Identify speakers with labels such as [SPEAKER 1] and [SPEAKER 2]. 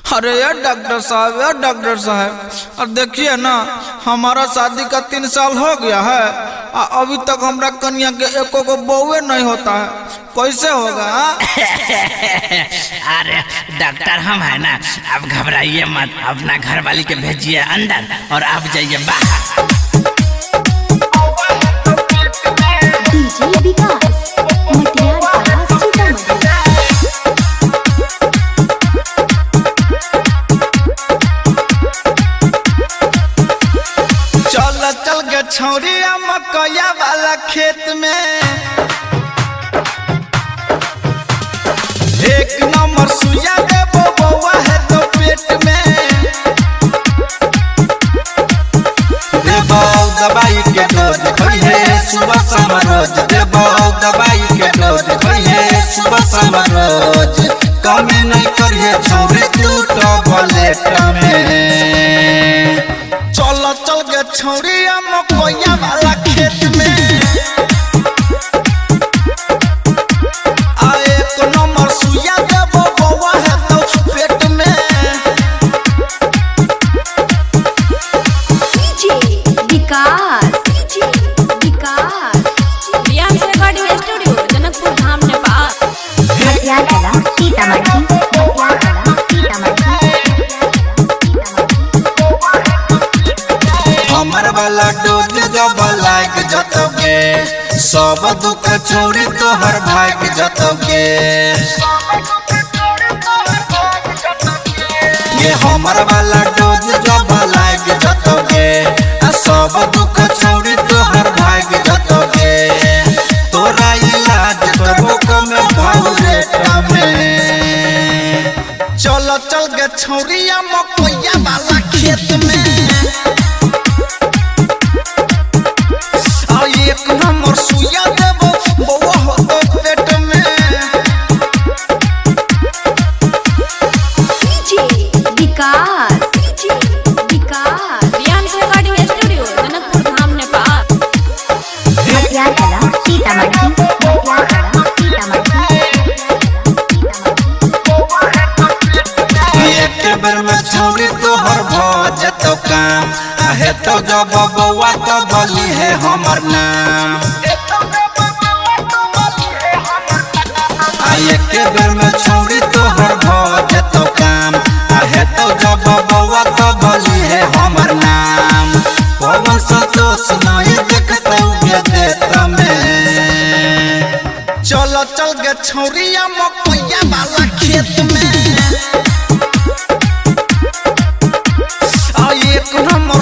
[SPEAKER 1] अरे यार डॉक्टर साहब, और देखिए ना, हमारा शादी का 3 साल हो गया है और अभी तक हमरा कन्या के एको को बउए नहीं होता है। कैसे होगा?
[SPEAKER 2] अरे डॉक्टर हम है ना, आप घबराइए मत, अपना घर वाली के भेजिए अंदर और आप जाइए बाहर।
[SPEAKER 1] चल के छौरिया मकैया वाला खेत में, एक नंबर सुइया देबो बउआ है तो पेट में। देबो दवाई के डोज खइहे सुबह शाम रोज, देबो दवाई के डोज खइहे सुबह शाम रोज। कमी नहीं करिए छौरी तू टॉबलेट में। चल के छौरिया मकैया वाला खेत में, आ एक नंबर सुइया देबो बउआ है तो पेट में।
[SPEAKER 3] स्टूडियो जनकपुर धाम नेपाल।
[SPEAKER 1] हमर वाला डोज जब लाग जतोगे, सब दुख छोड़ी तोहर भाग जतोगे। ये हमर वाला डोज जब लाग जतोगे, सब दुख छोड़ी तोहर भाग जतोगे। तोरा इलाज करबो कम भावरेट में। चल के छौरिया मकैया वाला खेत में, एक नंबर सुइया देबो बउआ हो तो पेट में।
[SPEAKER 3] स्टूडियो जनकपुर धाम नेपाल।
[SPEAKER 1] एक बेर में छौरी तोहर भ जतो काम, आहे तो जब बउआ तो बोली है हमर नाम। एक बेर में छौरी तोहर भ जतो काम, आहे तो जब बउआ तो बोली है हमर नाम। पवन संतोष नहीं देखते हुए देत में। चल के छौरिया मकैया वाला खेत में, एक नंबर